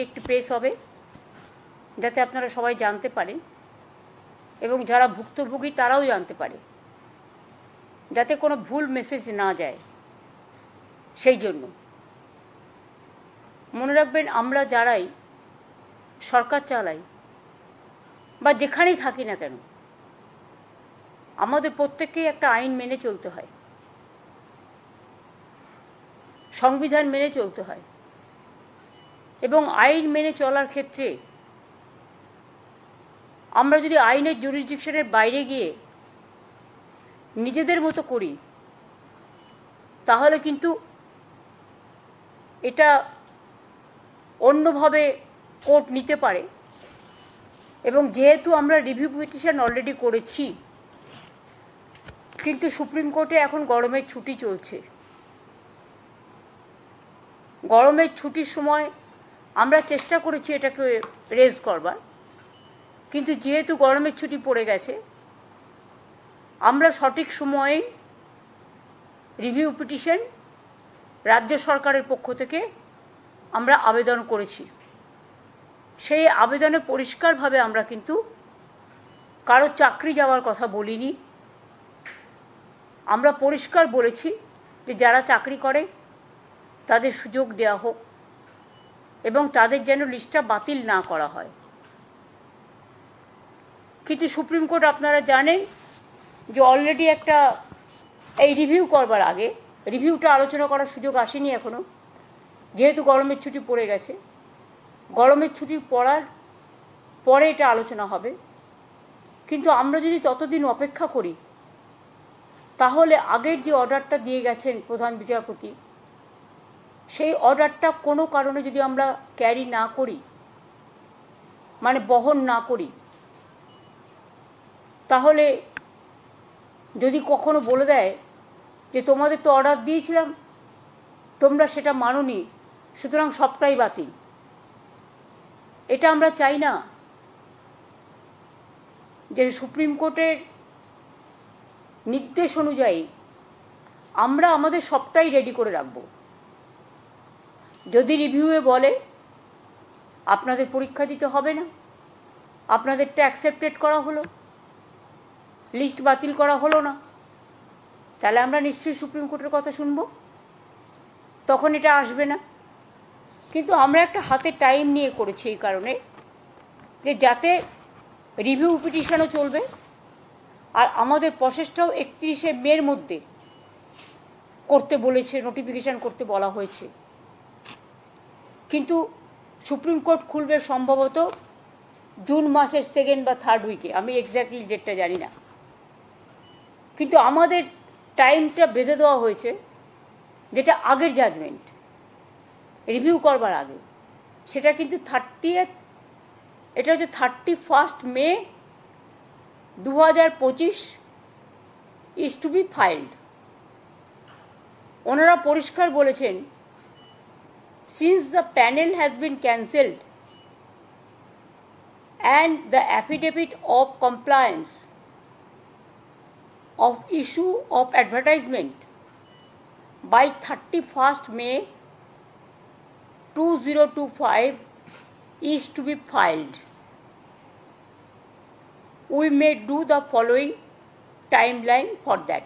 একটি প্রেস হবে যাতে আপনারা সবাই জানতে পারেন এবং যারা ভুক্তভোগী তারাও জানতে পারে, যাতে কোনো ভুল মেসেজ না যায়। সেই জন্য মনে রাখবেন, আমরা যারাই সরকার চালাই বা যেখানেই থাকি না কেন, আমাদের প্রত্যেককেই একটা আইন মেনে চলতে হয়, সংবিধান মেনে চলতে হয়। এবং আইন মেনে চলার ক্ষেত্রে আমরা যদি আইনের জুরিসডিকশনের বাইরে গিয়ে নিজেদের মতো করি, তাহলে কিন্তু এটা অন্যভাবে কোর্ট নিতে পারে। এবং যেহেতু আমরা রিভিউ পিটিশন অলরেডি করেছি, কিন্তু সুপ্রিম কোর্টে এখন গরমের ছুটি চলছে। গরমের ছুটির সময় আমরা চেষ্টা করেছি এটাকে রেজ করবার, কিন্তু যেহেতু গরমের ছুটি পড়ে গেছে, আমরা সঠিক সময়ে রিভিউ পিটিশন রাজ্য সরকারের পক্ষ থেকে আমরা আবেদন করেছি। সেই আবেদনে পরিষ্কারভাবে আমরা কিন্তু কারো চাকরি যাওয়ার কথা বলিনি। আমরা পরিষ্কার বলেছি যে যারা চাকরি করে তাদের সুযোগ দেওয়া হোক এবং তাদের যেন লিস্টটা বাতিল না করা হয়। কিন্তু সুপ্রিম কোর্ট, আপনারা জানেন যে অলরেডি একটা এই রিভিউ করবার আগে রিভিউটা আলোচনা করার সুযোগ আসেনি এখনও, যেহেতু গরমের ছুটি পড়ে গেছে। গরমের ছুটির পড়ার পরে এটা আলোচনা হবে। কিন্তু আমরা যদি ততদিন অপেক্ষা করি, তাহলে আগের যে অর্ডারটা দিয়ে গেছেন প্রধান বিচারপতি, সেই অর্ডারটা কোনো কারণে যদি আমরা ক্যারি না করি, মানে বহন না করি, তাহলে যদি কখনো বলে দেয় যে তোমাদের তো অর্ডার দিয়েছিলাম, তোমরা সেটা মানোনি, সুতরাং সবটাই বাতিল, এটা আমরা চাই না। যে সুপ্রিম কোর্টের নির্দেশ অনুযায়ী আমরা আমাদের সবটাই রেডি করে রাখব। যদি রিভিউয়ে বলে আপনাদের পরীক্ষা দিতে হবে না, আপনাদেরটা অ্যাকসেপ্টেড করা হলো, লিস্ট বাতিল করা হলো না, তাহলে আমরা নিশ্চয়ই সুপ্রিম কোর্টের কথা শুনব, তখন এটা আসবে না। কিন্তু আমরা একটা হাতে টাইম নিয়ে করেছি এই কারণে যে যাতে রিভিউ পিটিশনও চলবে, আর আমাদের প্রসেসটাও 31শে মের মধ্যে করতে বলেছে, নোটিফিকেশান করতে বলা হয়েছে। কিন্তু সুপ্রিম কোর্ট খুলবে সম্ভবত জুন মাসের 2nd বা 3rd উইকে, আমি এক্স্যাক্টলি ডেটটা জানি না। কিন্তু আমাদের টাইমটা বেঁধে দেওয়া হয়েছে, যেটা আগের জাজমেন্ট রিভিউ করবার আগে, সেটা কিন্তু 30th, এটা হচ্ছে 31st May 2025 is to be filed. ওনারা পরিষ্কার বলেছেন, since the panel has been cancelled and the affidavit of compliance of issue of advertisement by 31st May 2025 is to be filed, we may do the following timeline for that.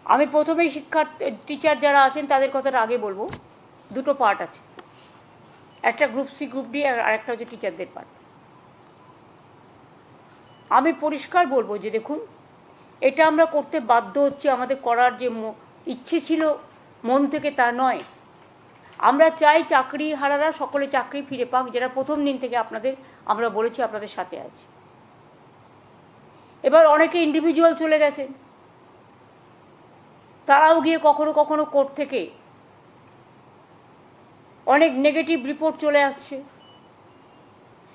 আমি প্রথমেই teacher যারা আছেন তাদের কথাটা আগে বলবো। দুটো part আছে, একটা গ্রুপ সি গ্রুপ ডি, আর একটা হচ্ছে টিচারদের পার্ট। আমি পরিষ্কার বলবো যে দেখুন, এটা আমরা করতে বাধ্য হচ্ছি, আমাদের করার যে ইচ্ছে ছিল মন থেকে তা নয়। আমরা চাই চাকরি হারারা সকলে চাকরি ফিরে পাক, যারা প্রথম দিন থেকে আমরা বলেছি আপনাদের সাথে আছি। এবার অনেকে ইন্ডিভিজুয়াল চলে গেছেন, তারাও গিয়ে কখনো কখনো কোর্ট থেকে অনেক নেগেটিভ রিপোর্ট চলে আসছে।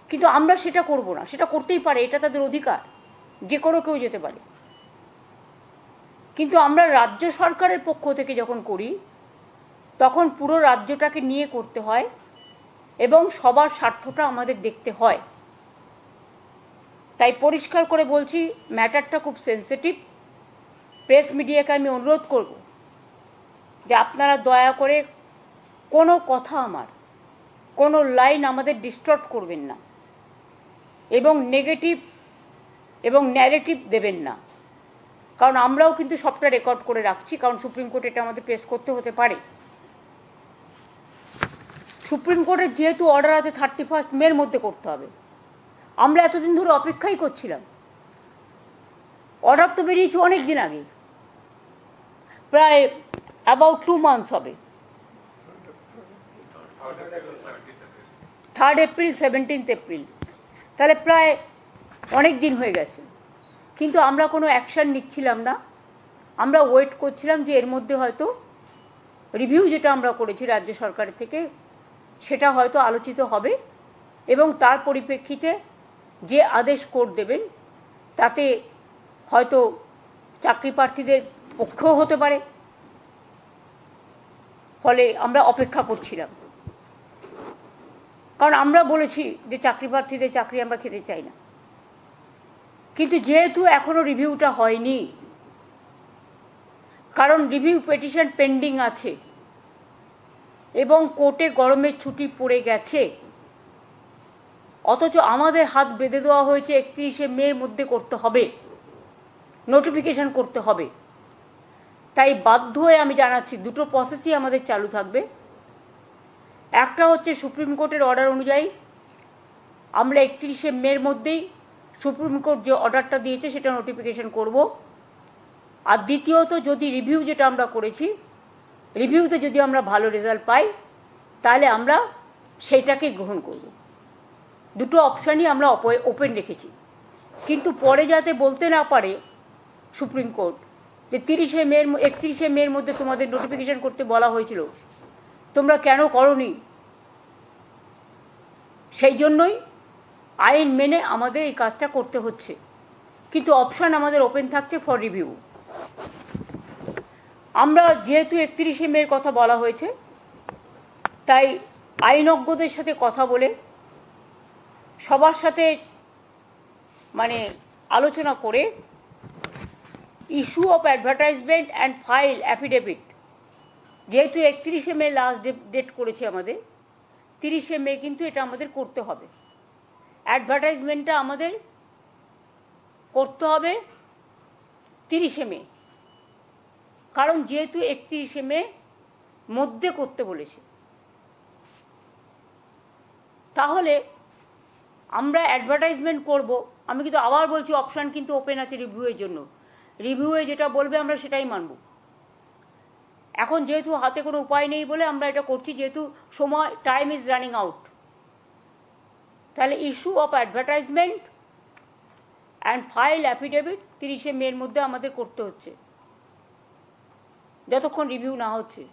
কিন্তু আমরা সেটা করব না, সেটা করতেই পারে, এটা তাদের অধিকার, যে কোনো কেউ যেতে পারে। কিন্তু আমরা রাজ্য সরকারের পক্ষ থেকে যখন করি, তখন পুরো রাজ্যটাকে নিয়ে করতে হয় এবং সবার স্বার্থটা আমাদের দেখতে হয়। তাই পরিষ্কার করে বলছি, ম্যাটারটা খুব সেন্সিটিভ। প্রেস মিডিয়াকে আমি অনুরোধ করব যে আপনারা দয়া করে কোনো কথা আমার কোনো লাইন আমাদের ডিস্টর্ট করবেন না এবং নেগেটিভ এবং ন্যারেটিভ দেবেন না, কারণ আমরাও কিন্তু সবটা রেকর্ড করে রাখছি, কারণ সুপ্রিম কোর্ট এটা আমাদের পেশ করতে হতে পারে। সুপ্রিম কোর্টের যেহেতু অর্ডার আছে 31 মের মধ্যে করতে হবে, আমরা এতদিন ধরে অপেক্ষাই করছিলাম। অর্ডার তো বেরিয়েছে অনেক দিন আগে, প্রায় অ্যাবাউট 2 মান্থস হবে। 3 এপ্রিল 17 এপ্রিল, তাহলে প্রায় অনেক দিন হয়ে গেছে, কিন্তু আমরা কোনো অ্যাকশান নিচ্ছিলাম না। আমরা ওয়েট করছিলাম যে এর মধ্যে হয়তো রিভিউ যেটা আমরা করেছি রাজ্য সরকারের থেকে সেটা হয়তো আলোচিত হবে এবং তার পরিপ্রেক্ষিতে যে আদেশ কোর্ট দেবেন তাতে হয়তো চাকরি প্রার্থীদের পক্ষেও হতে পারে। ফলে আমরা অপেক্ষা করছিলাম, কারণ আমরা বলেছি যে চাকরি প্রার্থীদের চাকরি আমরা খেতে চাই না। কিন্তু যেহেতু এখনো রিভিউটা হয়নি, কারণ রিভিউ পিটিশন পেন্ডিং আছে এবং কোর্টে গরমের ছুটি পড়ে গেছে, অথচ আমাদের হাত বেঁধে দেওয়া হয়েছে 31শে মের মধ্যে করতে হবে, নোটিফিকেশন করতে হবে। তাই বাধ্য হয়ে আমি জানাচ্ছি দুটো প্রসেসই আমাদের চালু থাকবে। একটা হচ্ছে সুপ্রিম কোর্টের অর্ডার অনুযায়ী আমরা 31শে মের মধ্যেই সুপ্রিম কোর্ট যে অর্ডারটা দিয়েছে সেটা নোটিফিকেশন করব। আর দ্বিতীয়ত, যদি রিভিউ যেটা আমরা করেছি, রিভিউতে যদি আমরা ভালো রেজাল্ট পাই তাহলে আমরা সেইটাকে গ্রহণ করব। দুটো অপশানই আমরা ওপেন রেখেছি, কিন্তু পরে যাতে বলতে না পারে সুপ্রিম কোর্ট যে 31শে মের মধ্যে তোমাদের নোটিফিকেশন করতে বলা হয়েছিল, তোমরা কেন করোনি, সেই জন্যই আইন মেনে আমাদের এই কাজটা করতে হচ্ছে, কিন্তু অপশান আমাদের ওপেন থাকছে ফর রিভিউ। আমরা যেহেতু 31শে মের কথা বলা হয়েছে, তাই আইনজ্ঞদের সাথে কথা বলে সবার সাথে আলোচনা করে issue of advertisement and file affidavit, যেহেতু 31শে মে লাস্ট ডেট করেছে আমাদের, 30শে মে কিন্তু এটা আমাদের করতে হবে। অ্যাডভার্টাইজমেন্টটা আমাদের করতে হবে 30শে মে, কারণ যেহেতু 31শে মে মধ্যে করতে বলেছে, তাহলে আমরা অ্যাডভার্টাইজমেন্ট করব। আমি কিন্তু আবার বলছি অপশান কিন্তু ওপেন আছে রিভিউয়ের জন্য, রিভিউয়ে যেটা বলবে আমরা সেটাই মানব। এখন যেহেতু হাতে কোনো উপায় নেই বলে আমরা এটা করছি, যেহেতু সময় টাইম ইজ রানিং আউট। তাহলে issue of advertisement and file affidavit 30শে মের মধ্যে আমাদের করতে হচ্ছে যতক্ষণ রিভিউ না হচ্ছে।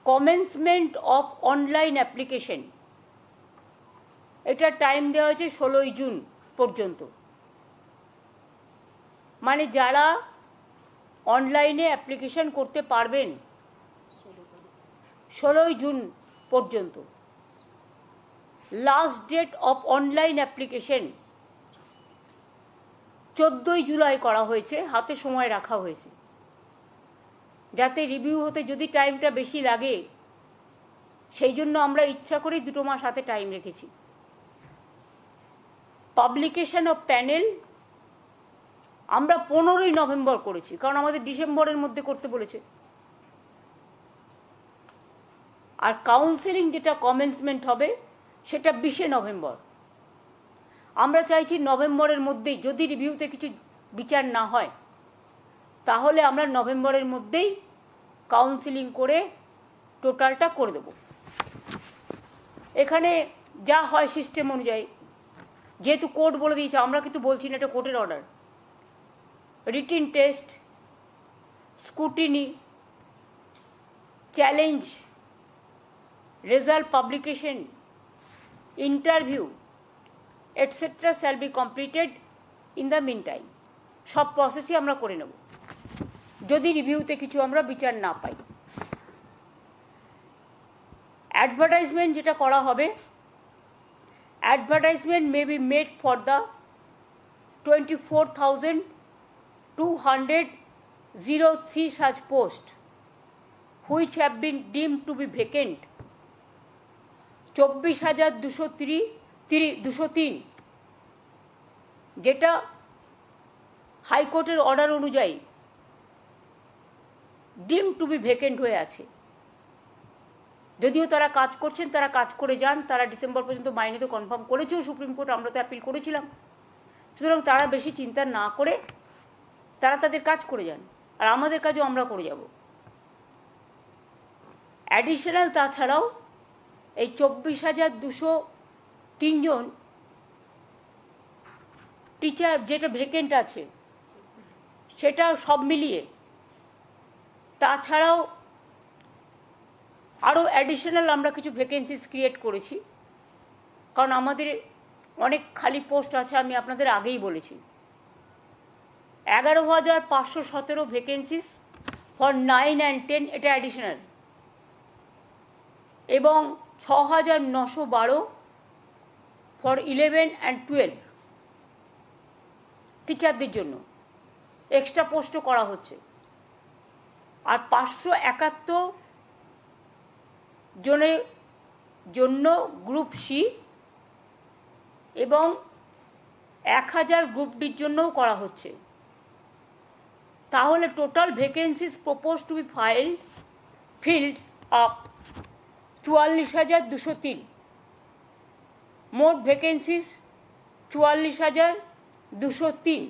কমেন্সমেন্ট অফ অনলাইন অ্যাপ্লিকেশন, এটা টাইম দেওয়া হয়েছে 16ই জুন পর্যন্ত। মানে যারা অনলাইনে অ্যাপ্লিকেশন করতে পারবেন 16ই জুন পর্যন্ত। Last date of online application 14ই জুলাই করা হয়েছে, হাতে সময় রাখা হয়েছে যাতে রিভিউ হতে যদি টাইমটা বেশি লাগে, সেই জন্য আমরা ইচ্ছা করেই 2 মাস হাতে টাইম রেখেছি। পাবলিকেশন অফ প্যানেল আমরা 15ই নভেম্বর করেছি, কারণ আমাদের ডিসেম্বরের মধ্যে করতে বলেছে। আর কাউন্সেলিং যেটা কমেন্সমেন্ট হবে সেটা 20শে নভেম্বর। আমরা চাইছি নভেম্বরের মধ্যেই, যদি রিভিউতে কিছু বিচার না হয় তাহলে আমরা নভেম্বরের মধ্যেই কাউন্সেলিং করে টোটালটা করে দেব। এখানে যা হয় সিস্টেম অনুযায়ী, যেহেতু কোর্ট বলে দিয়েছে, আমরা কিন্তু বলছি না, এটা কোর্টের order. Written test, scrutiny, challenge, result publication, interview etcetera shall be completed in the mean time. সব প্রসেসই আমরা করে নেব যদি রিভিউতে কিছু আমরা বিচার না পাই। অ্যাডভার্টাইজমেন্ট যেটা করা হবে, advertisement may be made for the 24,203 such posts which have been deemed to be vacant 24,203 যেটা হাইকোর্টের অর্ডার অনুযায়ী ডিম টু বি ভেকেন্ট হয়ে আছে। যদিও তারা কাজ করছেন, তারা কাজ করে যান, তারা ডিসেম্বর পর্যন্ত মাইনে তো কনফার্ম করেছেও সুপ্রিম কোর্ট, আমরা তো অ্যাপিল করেছিলাম। সুতরাং তারা বেশি চিন্তা না করে তারা তাদের কাজ করে যান, আর আমাদের কাজও আমরা করে যাব। অ্যাডিশনাল তাছাড়াও এই 24,203 জন টিচার যেটা ভেকেন্ট আছে সেটা সব মিলিয়ে তাছাড়াও আরও অ্যাডিশনাল আমরা কিছু ভ্যাকেন্সিস ক্রিয়েট করেছি, কারণ আমাদের অনেক খালি পোস্ট আছে। আমি আপনাদের আগেই বলেছি 11,517 ভ্যাকেন্সিস ফর 9 and 10, এটা অ্যাডিশনাল, এবং 6,912 ফর 11 and 12 টিচারদের জন্য এক্সট্রা পোস্টও করা হচ্ছে। আর 571 জনের জন্য গ্রুপ সি এবং 1000 গ্রুপ ডির জন্যও করা হচ্ছে। তাহলে total vacancies propose to B filled up 44,203। মোট ভ্যাকেন্সিস 44,203।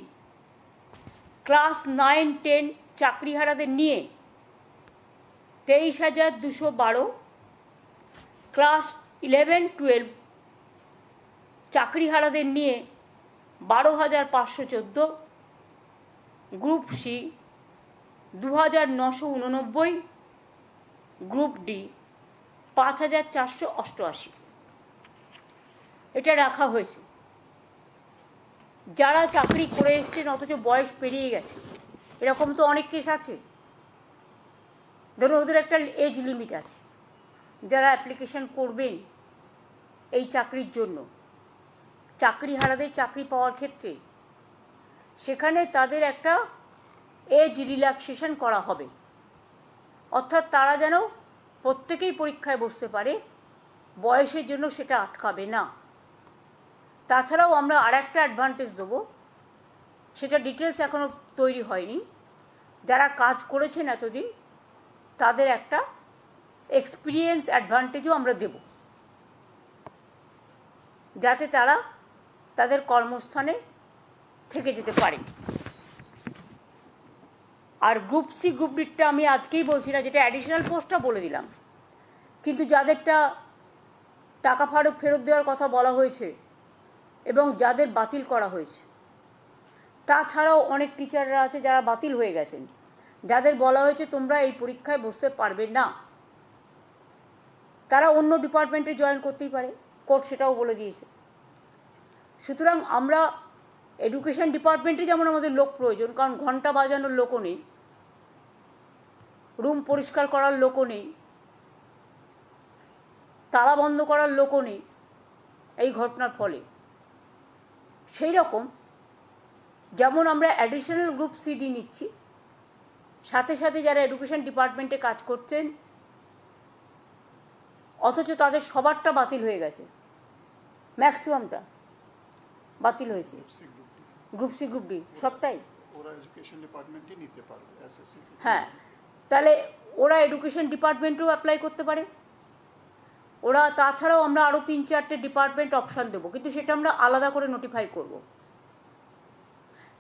ক্লাস 9-10 চাকরিহারাদের নিয়ে 23,212, ক্লাস 11-12 চাকরিহারাদের নিয়ে 12,514, গ্রুপ সি 2,989, গ্রুপ ডি 5,488। এটা রাখা হয়েছে। যারা চাকরি করে এসছেন অথচ বয়স পেরিয়ে গেছে, এরকম তো অনেক কেস আছে। ধরুন ওদের একটা এজ লিমিট আছে, যারা অ্যাপ্লিকেশন করবেন এই চাকরির জন্য, চাকরিহারাদের চাকরি পাওয়ার ক্ষেত্রে, সেখানে তাদের একটা এজ রিল্যাক্সেশন করা হবে, অর্থাৎ তারা যেন প্রত্যেকেই পরীক্ষায় বসতে পারে, বয়সের জন্য সেটা আটকাবে না। তাছাড়াও আমরা আর একটা অ্যাডভান্টেজ দেবো, সেটা ডিটেলস এখনও তৈরি হয়নি। যারা কাজ করেছেন এতদিন তাদের একটা এক্সপিরিয়েন্স অ্যাডভান্টেজও আমরা দেব, যাতে তারা তাদের কর্মস্থানে থেকে যেতে পারে। আর গ্রুপ সি গ্রুপ ডিটা আমি আজকেই বলছি না, যেটা অ্যাডিশনাল পোস্টটা বলে দিলাম, কিন্তু যাদেরটা টাকা ফেরত দেওয়ার কথা বলা হয়েছে এবং যাদের বাতিল করা হয়েছে, তাছাড়াও অনেক টিচাররা আছে যারা বাতিল হয়ে গেছেন, যাদের বলা হয়েছে তোমরা এই পরীক্ষায় বসতে পারবে না, তারা অন্য ডিপার্টমেন্টে জয়েন করতেই পারে, কোর্ট সেটাও বলে দিয়েছে। সুতরাং আমরা এডুকেশন ডিপার্টমেন্টে যেমন আমাদের লোক প্রয়োজন, কারণ ঘন্টা বাজানোর লোকও নেই, রুম পরিষ্কার করার লোকও নেই, তালা বন্ধ করার লোকও নেই এই ঘটনার ফলে, সেই রকম যেমন আমরা অ্যাডিশনাল গ্রুপ সিডি নিচ্ছি, সাথে সাথে যারা এডুকেশন ডিপার্টমেন্টে কাজ করছেন অথচ তাদের সবারটা বাতিল হয়ে গেছে, ম্যাক্সিমামটা বাতিল হয়েছে, গ্রুপ সি গ্রুপ ডি সবটাই, হ্যাঁ, তাহলে ওরা এডুকেশন ডিপার্টমেন্টেও অ্যাপ্লাই করতে পারে। ওরা তাছাড়াও আমরা আরও 3-4টে ডিপার্টমেন্ট অপশান দেবো, কিন্তু সেটা আমরা আলাদা করে নোটিফাই করব,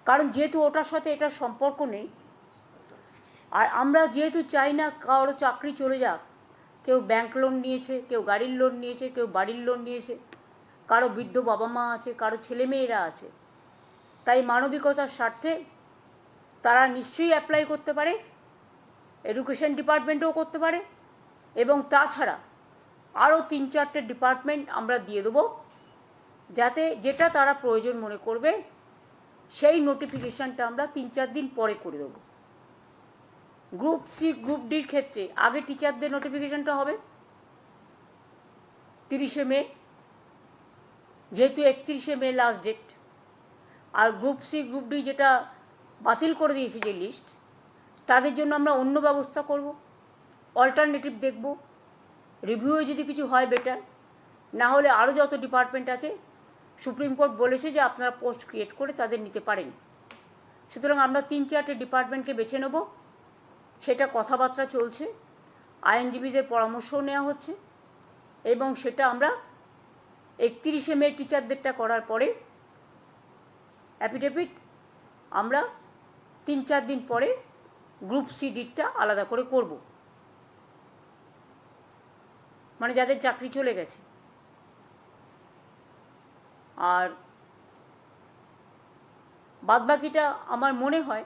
কারণ যেহেতু ওটার সাথে এটার সম্পর্ক নেই। আর আমরা যেহেতু চাই না কারো চাকরি চলে যাক, কেউ ব্যাংক লোন নিয়েছে, কেউ গাড়ির লোন নিয়েছে, কেউ বাড়ির লোন নিয়েছে, কারো বৃদ্ধ বাবা মা আছে, কারো ছেলেমেয়েরা আছে, তাই মানবিকতার স্বার্থে তারা নিশ্চয়ই অ্যাপ্লাই করতে পারে, এডুকেশন ডিপার্টমেন্টেও করতে পারে, এবং তাছাড়া আরও 3-4টে ডিপার্টমেন্ট আমরা দিয়ে দেবো, যাতে যেটা তারা প্রয়োজন মনে করবে সেই নোটিফিকেশানটা আমরা 3-4 দিন পরে করে দেবো। গ্রুপ সি গ্রুপ ডির ক্ষেত্রে আগে টিচারদের নোটিফিকেশানটা হবে 30শে মে, যেহেতু 31শে মে লাস্ট ডেট। আর গ্রুপ সি গ্রুপ ডি যেটা বাতিল করে দিয়েছে যে লিস্ট, তাদের জন্য আমরা অন্য ব্যবস্থা করব, অল্টারনেটিভ দেখব, রিভিউয়ে যদি কিছু হয় বেটার, না হলে আরও যত ডিপার্টমেন্ট আছে সুপ্রিম কোর্ট বলেছে যে আপনারা পোস্ট ক্রিয়েট করে তাদের নিতে পারেন। সুতরাং আমরা 3-4টে ডিপার্টমেন্টকে বেছে নেব, সেটা কথাবার্তা চলছে, আইনজীবীদের পরামর্শও নেওয়া হচ্ছে, এবং সেটা আমরা 31শে মে টিচারদেরটা করার পরে অ্যাফিডেভিট আমরা 3-4 দিন পরে গ্রুপ সিডিটা আলাদা করে করব, মানে যাদের চাকরি চলে গেছে। আর বাদবাকিটা আমার মনে হয়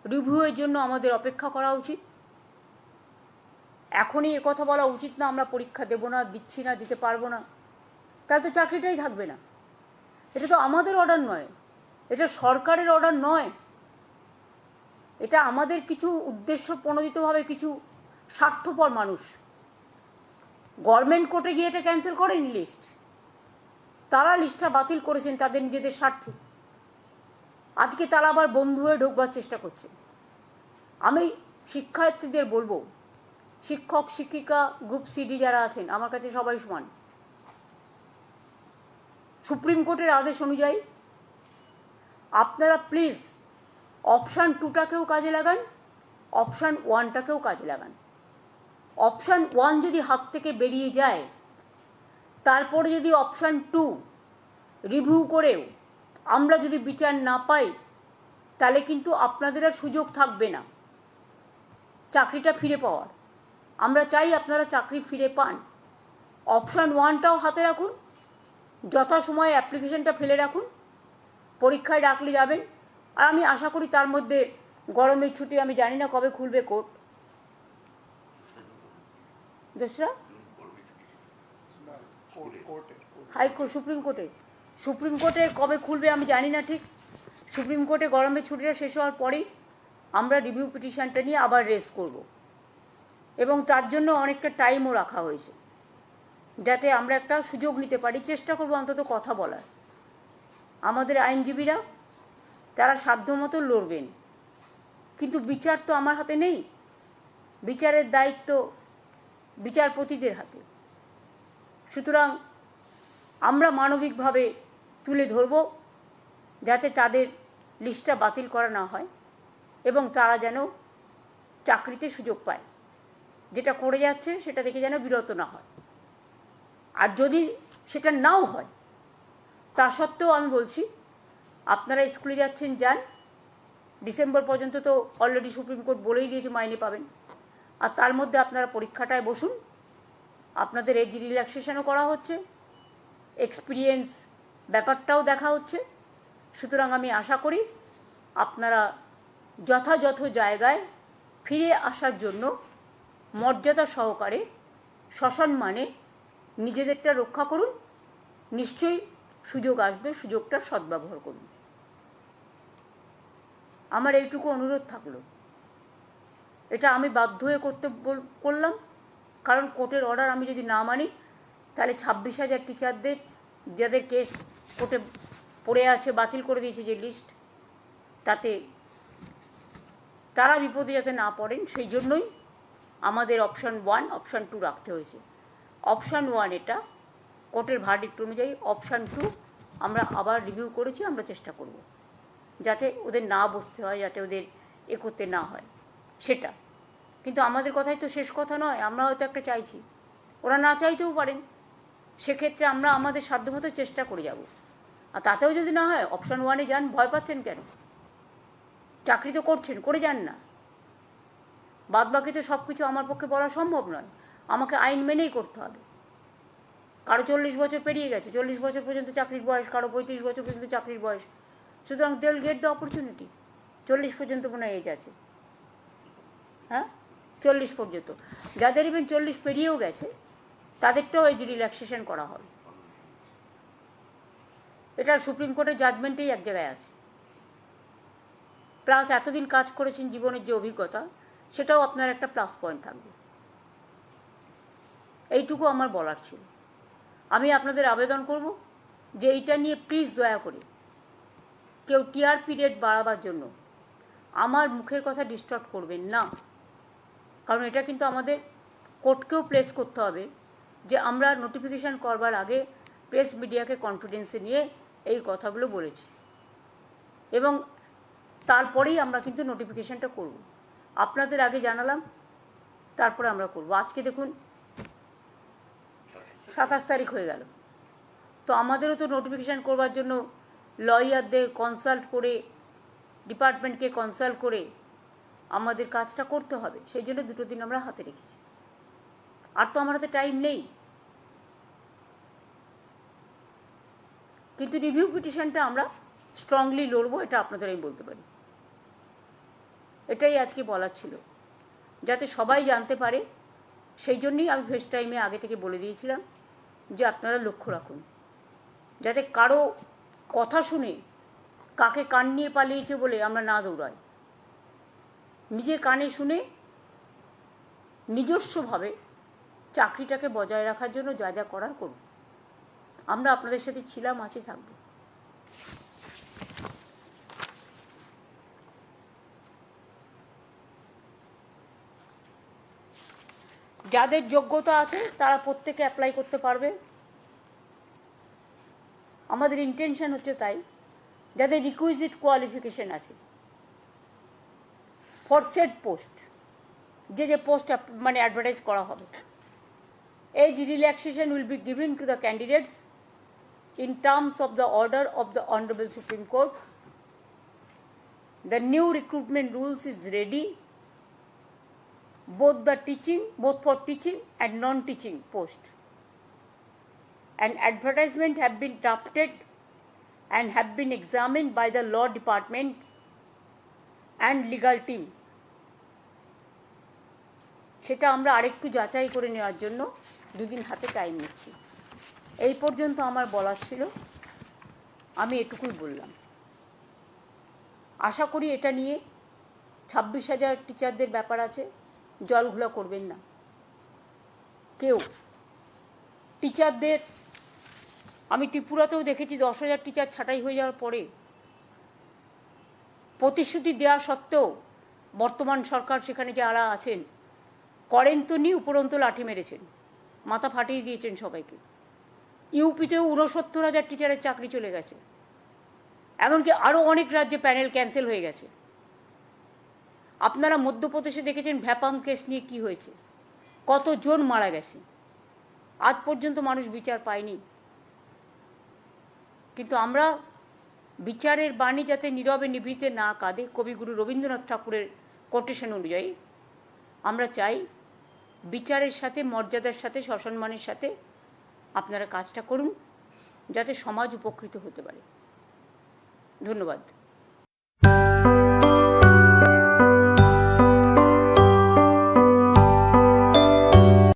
রিভিউয়ের জন্য আমাদের অপেক্ষা করা উচিত। এখনই একথা বলা উচিত না আমরা পরীক্ষা দেব না, দিচ্ছি না, দিতে পারবো না, তাহলে তো চাকরিটাই থাকবে না। এটা তো আমাদের অর্ডার নয়, এটা সরকারের অর্ডার নয়, এটা আমাদের কিছু উদ্দেশ্য প্রণোদিতভাবে কিছু স্বার্থপর মানুষ গভর্নমেন্ট কোর্টে গিয়ে এটা ক্যান্সেল করেনি লিস্ট, তারা লিস্টটা বাতিল করেছেন তাদের নিজেদের স্বার্থে। আজকে তারা আবার বন্ধু হয়ে ঢোকবার চেষ্টা করছে। আমি শিক্ষার্থীদের বলবো, শিক্ষক শিক্ষিকা গ্রুপ সিডি যারা আছেন আমার কাছে সবাই সমান। সুপ্রিম কোর্টের আদেশ অনুযায়ী আপনারা প্লিজ অপশান 2টাকেও কাজে লাগান, অপশান 1টাকেও কাজে লাগান। অপশান 1 যদি হাত থেকে বেরিয়ে যায়, তারপরে যদি অপশান 2 রিভিউ করেও আমরা যদি বিচার না পাই, তাহলে কিন্তু আপনাদের আর সুযোগ থাকবে না চাকরিটা ফিরে পাওয়ার। আমরা চাই আপনারা চাকরি ফিরে পান। অপশান 1টাও হাতে রাখুন, যথাসময়ে অ্যাপ্লিকেশনটা ফেলে রাখুন, পরীক্ষায় ডাকলে যাবেন। আর আমি আশা করি তার মধ্যে গরমের ছুটি, আমি জানি না কবে খুলবে কোর্ট, দোসরা হাইকোর্ট সুপ্রিম কোর্টে কবে খুলবে আমি জানি না ঠিক। সুপ্রিম কোর্টে গরমের ছুটিটা শেষ হওয়ার পরেই আমরা রিভিউ পিটিশনটা নিয়ে আবার রেজ করব, এবং তার জন্য অনেকটা টাইমও রাখা হয়েছে যাতে আমরা একটা সুযোগ নিতে পারি। চেষ্টা করবো অন্তত কথা বলার। আমাদের আইনজীবীরা তারা সাধ্যমতো লড়বেন, কিন্তু বিচার তো আমার হাতে নেই, বিচারের দায়িত্ব বিচারপতিদের হাতে। সুতরাং আমরা মানবিকভাবে তুলে ধরব যাতে তাদের লিস্টটা বাতিল করা না হয় এবং তারা যেন চাকরিতে সুযোগ পায়। যেটা করে যাচ্ছে সেটা থেকে যেন বিরত না হয়। আর যদি সেটা নাও হয়, তা সত্ত্বেও আমি বলছি আপনারা স্কুলে যাচ্ছেন যান, ডিসেম্বর পর্যন্ত তো অলরেডি সুপ্রিম কোর্ট বলেই দিয়েছে মাইনে পাবেন। আর তার মধ্যে আপনারা পরীক্ষাটায় বসুন, আপনাদের এজ রিল্যাক্সেশনও করা হচ্ছে, এক্সপিরিয়েন্স ব্যাপারটাও দেখা হচ্ছে। সুতরাং আমি আশা করি আপনারা যথাযথ জায়গায় ফিরে আসার জন্য মর্যাদা সহকারে সসম্মানে নিজেদেরটা রক্ষা করুন। নিশ্চয়ই সুযোগ আসবে, সুযোগটার সদ্ব্যবহার করুন। আমার এইটুকু অনুরোধ থাকলো। এটা আমি বাধ্য হয়ে করলাম, কারণ কোর্টের অর্ডার আমি যদি না মানি তাহলে 26,000 টিচারদের যাদের কেস কোর্টে পড়ে আছে, বাতিল করে দিয়েছে যে লিস্ট, তাতে তারা বিপদে যাতে না পড়েন সেই জন্যই আমাদের অপশান 1 অপশান 2 রাখতে হয়েছে। অপশান 1 এটা কোর্টের ভার্ডিক্ট অনুযায়ী, অপশান 2 আমরা আবার রিভিউ করেছি। আমরা চেষ্টা করব যাতে ওদের না বসতে হয়, যাতে ওদের করতে না হয় সেটা। কিন্তু আমাদের কথাই তো শেষ কথা নয়, আমরা হয়তো একটা চাইছি, ওরা না চাইতেও পারেন। সেক্ষেত্রে আমরা আমাদের সাধ্যমতো চেষ্টা করে যাব। আর তাতেও যদি না হয় অপশান 1-এ যান। ভয় পাচ্ছেন কেন? চাকরি তো করছেন, করে যান না। বাদবাকি তো সব কিছু আমার পক্ষে বলা সম্ভব নয়, আমাকে আইন মেনেই করতে হবে। কারো 40 বছর পেরিয়ে গেছে, 40 বছর পর্যন্ত চাকরির বয়স, কারো 35 বছর পর্যন্ত চাকরির বয়স। সুতরাং they will get the opportunity. 40 পর্যন্ত মনে হয় এজ আছে, হ্যাঁ 40 পর্যন্ত। যাদের ইভেন 40 পেরিয়েও গেছে তাদেরটাও এজ রিল্যাক্সেশন করা হবে। এটা সুপ্রিম কোর্টের জাজমেন্টেই এক জায়গায় আছে। প্লাস এতদিন কাজ করেছেন, জীবনের যে অভিজ্ঞতা সেটাও আপনার একটা প্লাস পয়েন্ট থাকবে। এইটুকু আমার বলার ছিল। আমি আপনাদের আবেদন করব যে এইটা নিয়ে প্লিজ দয়া করে কেউ টিআর পিরিয়ড বাড়াবার জন্য আমার মুখের কথা ডিস্টার্ব করবেন না, কারণ এটা কিন্তু আমাদের কোর্টকেও প্লেস করতে হবে যে আমরা নোটিফিকেশান করবার আগে প্রেস মিডিয়াকে কনফিডেন্সে নিয়ে এই কথাগুলো বলেছি এবং তারপরেই আমরা কিন্তু নোটিফিকেশানটা করব। আপনাদের আগে জানালাম, তারপরে আমরা করব। আজকে দেখুন 27 তারিখ হয়ে গেল, তো আমাদেরও তো নোটিফিকেশান করবার জন্য লয়ারদের কনসাল্ট করে, ডিপার্টমেন্টকে কনসাল্ট করে আমাদের কাজটা করতে হবে। সেই জন্য 2 দিন আমরা হাতে রেখেছি। আর তো আমার হাতে টাইম নেই। কিন্তু রিভিউ পিটিশনটা আমরা স্ট্রংলি লড়বো, এটা আপনাদের আমি বলতে পারি। এটাই আজকে বলার ছিল, যাতে সবাই জানতে পারে। সেই জন্যই আমি ফেস টাইমে আগে থেকে বলে দিয়েছিলাম যে আপনারা লক্ষ্য রাখুন, যাতে কারো কথা শুনে কাকে কান নিয়ে পালিয়েছে বলে আমরা না দৌড়াই। নিজের কানে শুনে নিজস্বভাবে চাকরিটাকে বজায় রাখার জন্য যা যা করার করুন। আমরা আপনাদের সাথে ছিলাম, আছি, থাকবো। যাদের যোগ্যতা আছে তারা প্রত্যেকে অ্যাপ্লাই করতে পারবে। আমাদের ইন্টেনশন হচ্ছে তাই, যাদের রিকুইজিট কোয়ালিফিকেশন আছে ফর সেট পোস্ট, যে পোস্ট মানে অ্যাডভার্টাইজ করা হবে। Age relaxation will be given to the candidates in terms of the order of the Honorable Supreme Court. The new recruitment rules is ready, both for teaching and non-teaching post. An advertisement have been drafted and have been examined by the law department and legal team. সেটা আমরা আরেকটু যাচাই করে নেওয়ার জন্য 2 দিন হাতে time নিচ্ছি। এই পর্যন্ত আমার বলার ছিল, আমি এটুকুই বললাম। আশা করি এটা নিয়ে 26,000 টিচারদের ব্যাপার আছে, জলঘোলা করবেন না কেউ। টিচারদের আমি ত্রিপুরাতেও দেখেছি 10,000 টিচার ছাঁটাই হয়ে যাওয়ার পরে প্রতিশ্রুতি দেওয়া সত্ত্বেও বর্তমান সরকার সেখানে যারা আছেন করেন তো নি, উপরন্ত লাঠি মেরেছেন, মাথা ফাটিয়ে দিয়েছেন সবাইকে। ইউপিতেও 69,000 টিচারের চাকরি চলে গেছে, এমনকি আরও অনেক রাজ্যে প্যানেল ক্যান্সেল হয়ে গেছে। আপনারা মধ্যপ্রদেশে দেখেছেন ভ্যাপাম কেস নিয়ে কী হয়েছে, কতজন মারা গেছে, আজ পর্যন্ত মানুষ বিচার পায়নি। কিন্তু আমরা বিচারের বাণী যাতে নীরবে নিভৃতে না কাঁদে, কবিগুরু রবীন্দ্রনাথ ঠাকুরের কোটেশন অনুযায়ী আমরা চাই বিচারের সাথে, মর্যাদার সাথে, সসম্মানের সাথে আপনারা কাজটা করুন, যাতে সমাজ উপকৃত হতে পারে। ধন্যবাদ।